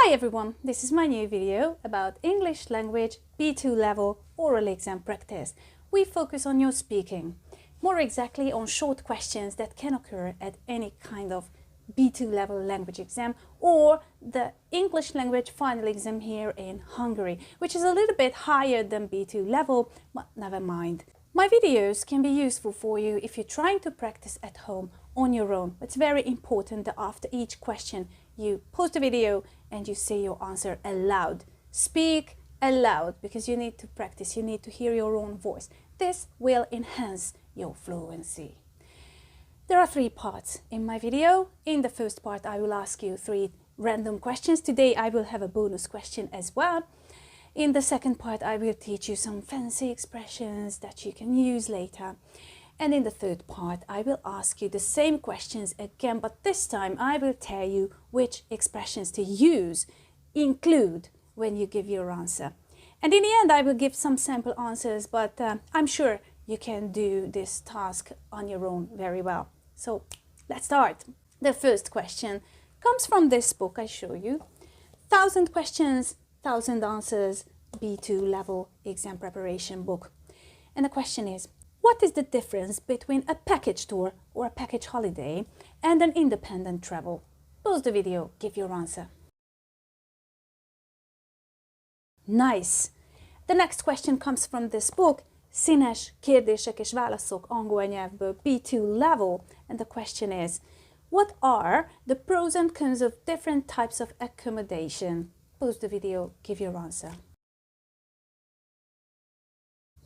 Hi everyone, this is my new video about English language B2 level oral exam practice. We focus on your speaking, more exactly on short questions that can occur at any kind of B2 level language exam or the English language final exam here in Hungary, which is a little bit higher than B2 level, but never mind. My videos can be useful for you if you're trying to practice at home on your own. It's very important that after each question you pause the video and you say your answer aloud. Speak aloud because you need to practice, you need to hear your own voice. This will enhance your fluency. There are 3 parts in my video. In the first part I will ask you 3 random questions. Today I will have a bonus question as well. In the second part I will teach you some fancy expressions that you can use later. And in the third part I will ask you the same questions again, but this time I will tell you which expressions to use, include when you give your answer. And in the end I will give some sample answers, but I'm sure you can do this task on your own very well. So let's start. The first question comes from this book I show you, 1000 Questions, 1000 Answers, B2 level exam preparation book. And the question is, what is the difference between a package tour or a package holiday and an independent travel? Pause the video, give your answer. Nice! The next question comes from this book, Színes, kérdések és válaszok, angol nyelvből, B2 level. And the question is, what are the pros and cons of different types of accommodation? Pause the video, give your answer.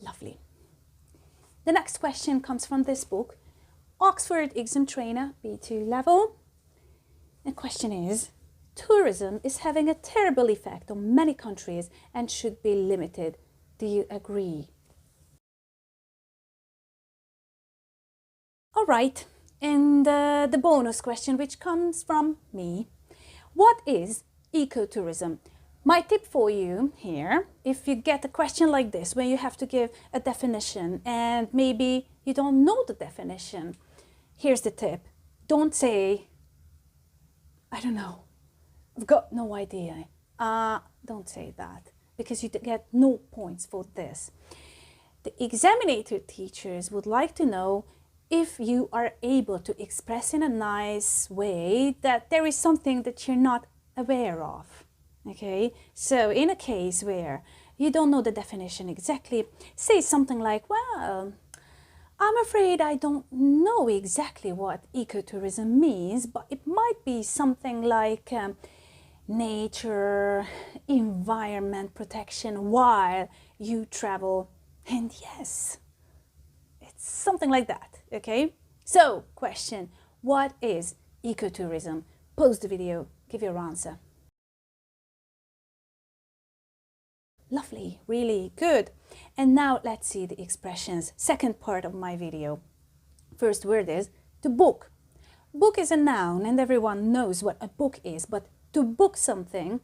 Lovely. The next question comes from this book, Oxford Exam Trainer, B2 level. The question is, tourism is having a terrible effect on many countries and should be limited. Do you agree? All right, and the bonus question which comes from me. What is ecotourism? My tip for you here, if you get a question like this, where you have to give a definition and maybe you don't know the definition, here's the tip. Don't say, I don't know, I've got no idea. Don't say that, because you get no points for this. The examinator teachers would like to know if you are able to express in a nice way that there is something that you're not aware of. Okay, so in a case where you don't know the definition exactly, say something like, well, I'm afraid I don't know exactly what ecotourism means, but it might be something like nature, environment protection while you travel. And yes, it's something like that, okay? So, question, what is ecotourism? Pause the video, give your answer. Lovely, really good. And now let's see the expressions. Second part of my video. First word is to book. Book is a noun and everyone knows what a book is, but to book something,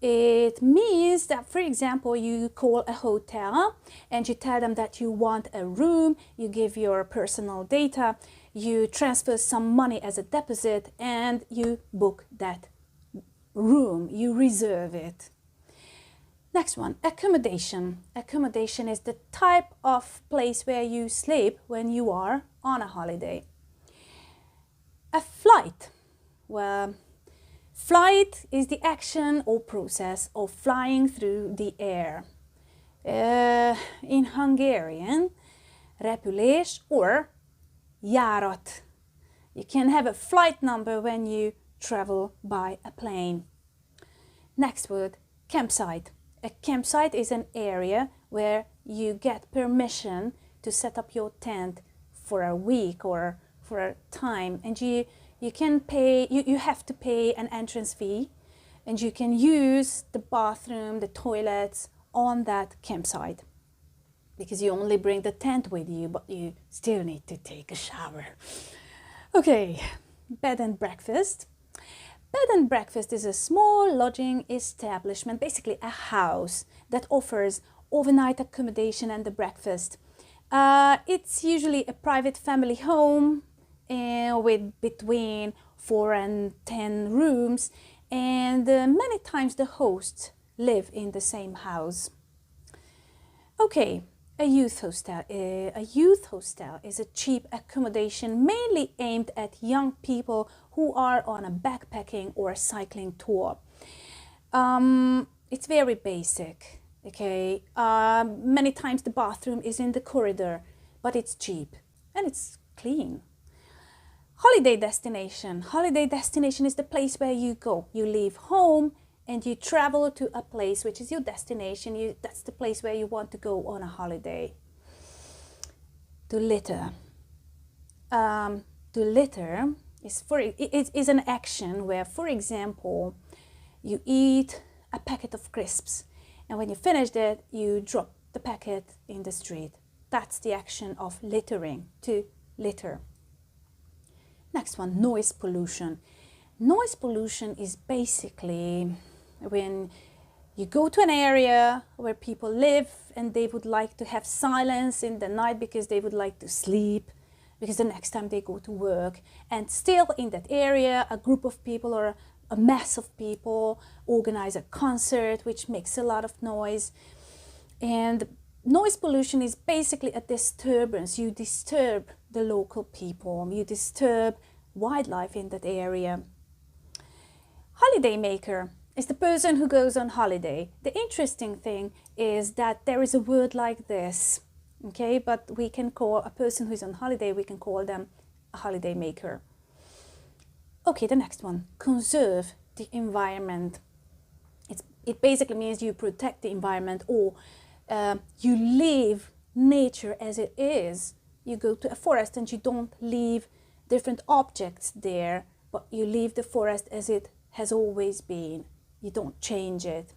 it means that, for example, you call a hotel and you tell them that you want a room, you give your personal data, you transfer some money as a deposit and you book that room, you reserve it. Next one, accommodation. Accommodation is the type of place where you sleep when you are on a holiday. A flight. Well, flight is the action or process of flying through the air. In Hungarian, repülés or járat. You can have a flight number when you travel by a plane. Next word, campsite. A campsite is an area where you get permission to set up your tent for a week or for a time, and you can pay, you have to pay an entrance fee, and you can use the bathroom, the toilets on that campsite, because you only bring the tent with you, but you still need to take a shower. Okay, bed and breakfast. Bed and breakfast is a small lodging establishment, basically a house that offers overnight accommodation and the breakfast. It's usually a private family home with between 4 and 10 rooms, and many times the hosts live in the same house. Okay, a youth hostel. A youth hostel is a cheap accommodation mainly aimed at young people who are on a backpacking or cycling tour. It's very basic, okay? Many times the bathroom is in the corridor, but it's cheap and it's clean. Holiday destination. Holiday destination is the place where you go. You leave home and you travel to a place which is your destination. That's the place where you want to go on a holiday. To litter. To litter is an action where, for example, you eat a packet of crisps, and when you finish that, you drop the packet in the street. That's the action of littering, to litter. Next one, noise pollution. Noise pollution is basically when you go to an area where people live and they would like to have silence in the night because they would like to sleep, because the next time they go to work, and still in that area a group of people or a mass of people organize a concert which makes a lot of noise. And noise pollution is basically a disturbance. You disturb the local people, you disturb wildlife in that area. Holiday maker is the person who goes on holiday. The interesting thing is that there is a word like this, okay, but we can call a person who's on holiday, we can call them a holiday maker. Okay, the next one, conserve the environment. It basically means you protect the environment, or you leave nature as it is. You go to a forest and you don't leave different objects there, but you leave the forest as it has always been. You don't change it.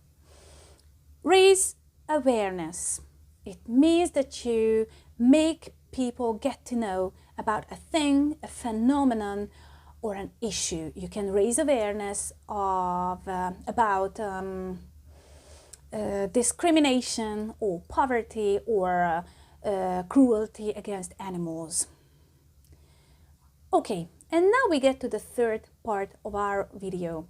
Raise awareness. It means that you make people get to know about a thing, a phenomenon, or an issue. You can raise awareness of about discrimination or poverty or cruelty against animals. Okay, and now we get to the third part of our video.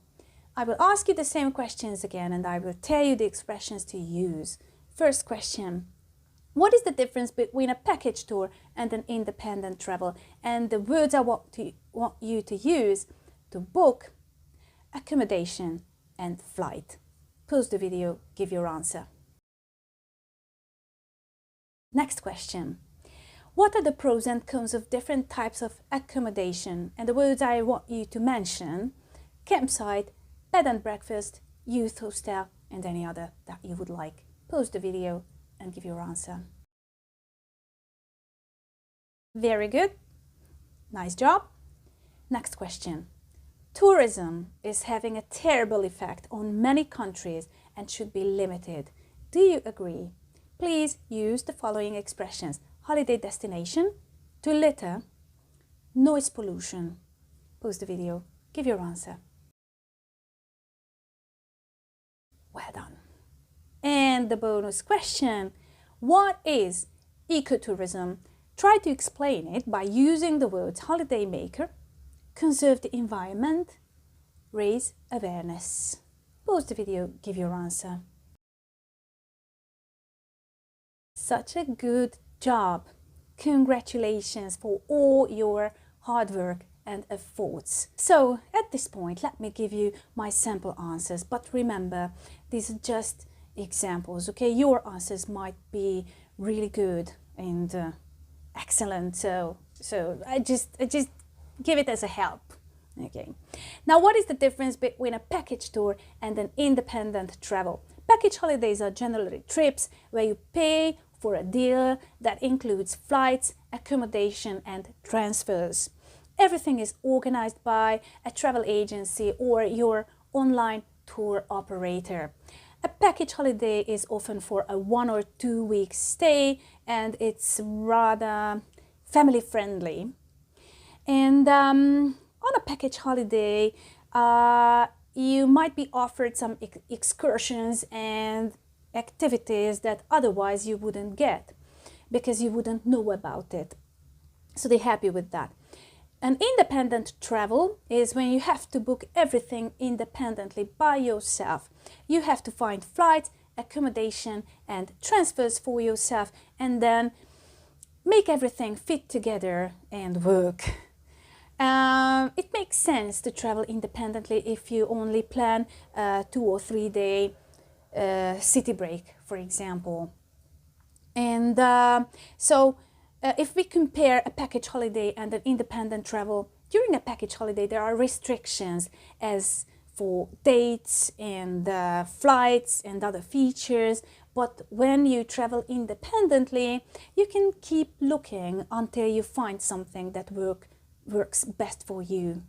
I will ask you the same questions again and I will tell you the expressions to use. First question. What is the difference between a package tour and an independent travel? And the words I want you to use: to book, accommodation, and flight. Pause the video, give your answer. Next question. What are the pros and cons of different types of accommodation? And the words I want you to mention: campsite, bed and breakfast, youth hostel, and any other that you would like. Pause the video and give your answer. Very good. Nice job. Next question. Tourism is having a terrible effect on many countries and should be limited. Do you agree? Please use the following expressions: holiday destination, to litter, noise pollution. Pause the video, give your answer. Well done. And the bonus question: what is ecotourism? Try to explain it by using the words holiday maker, conserve the environment, raise awareness. Pause the video, give your answer. Such a good job. Congratulations for all your hard work and efforts. So at this point, let me give you my sample answers. But remember, these are just examples, okay? Your answers might be really good and excellent. So I just give it as a help. Okay. Now, what is the difference between a package tour and an independent travel? Package holidays are generally trips where you pay for a deal that includes flights, accommodation, and transfers. Everything is organized by a travel agency or your online tour operator. A package holiday is often for a 1 or 2 week stay, and it's rather family friendly. And on a package holiday, you might be offered some excursions and activities that otherwise you wouldn't get because you wouldn't know about it. So they're happy with that. An independent travel is when you have to book everything independently by yourself. You have to find flights, accommodation and transfers for yourself and then make everything fit together and work. It makes sense to travel independently if you only plan a 2 or 3 day city break, for example. And if we compare a package holiday and an independent travel, during a package holiday there are restrictions as for dates and flights and other features, but when you travel independently, you can keep looking until you find something that works best for you.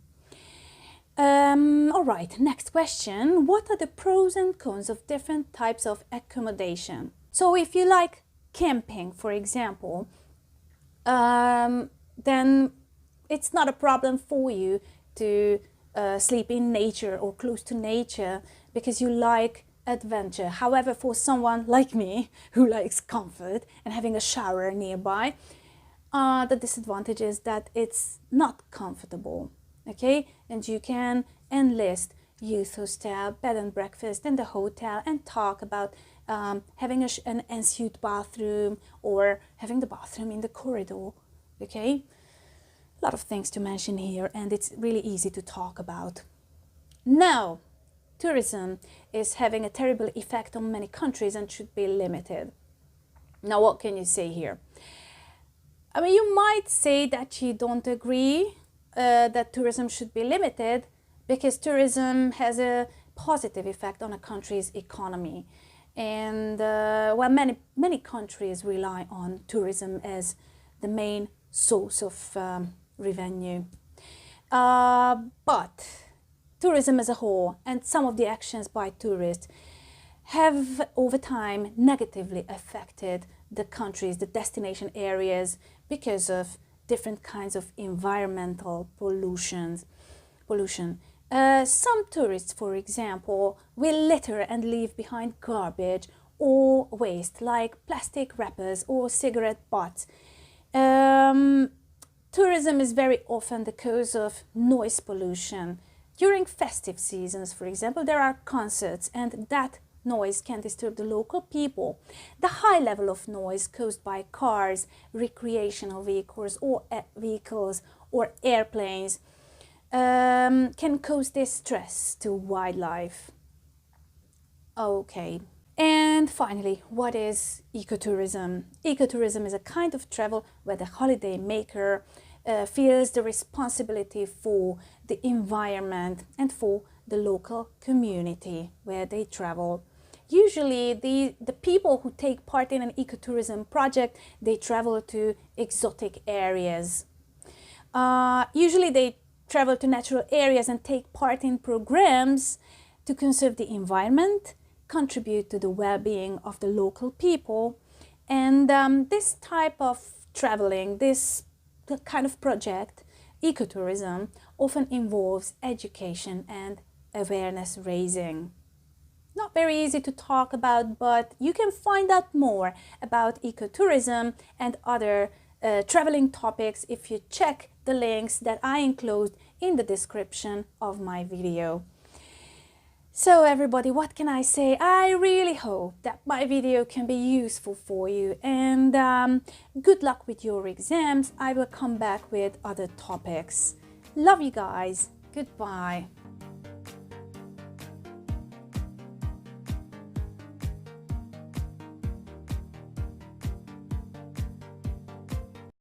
All right, next question. What are the pros and cons of different types of accommodation? So if you like camping, for example, then it's not a problem for you to sleep in nature or close to nature because you like adventure. However, for someone like me who likes comfort and having a shower nearby, the disadvantage is that it's not comfortable, okay? And you can enlist youth hostel, bed and breakfast in the hotel and talk about having an ensuite bathroom or having the bathroom in the corridor, okay? A lot of things to mention here and it's really easy to talk about. Now, tourism is having a terrible effect on many countries and should be limited. Now, what can you say here? I mean, you might say that you don't agree that tourism should be limited because tourism has a positive effect on a country's economy. And well, many countries rely on tourism as the main source of revenue. But tourism as a whole and some of the actions by tourists have over time negatively affected the countries, the destination areas, because of different kinds of environmental pollution. Some tourists, for example, will litter and leave behind garbage or waste like plastic wrappers or cigarette butts. Tourism is very often the cause of noise pollution. During festive seasons, for example, there are concerts and that noise can disturb the local people. The high level of noise caused by cars, recreational vehicles or airplanes can cause distress to wildlife. Okay. And finally, what is ecotourism? Ecotourism is a kind of travel where the holiday maker feels the responsibility for the environment and for the local community where they travel. Usually the people who take part in an ecotourism project, they travel to exotic areas. Usually they travel to natural areas and take part in programs to conserve the environment, contribute to the well-being of the local people. And this type of traveling, this kind of project, ecotourism, often involves education and awareness raising. Not very easy to talk about, but you can find out more about ecotourism and other traveling topics if you check the links that I enclosed in the description of my video. So everybody, what can I say? I really hope that my video can be useful for you and good luck with your exams. I will come back with other topics. Love you guys. Goodbye.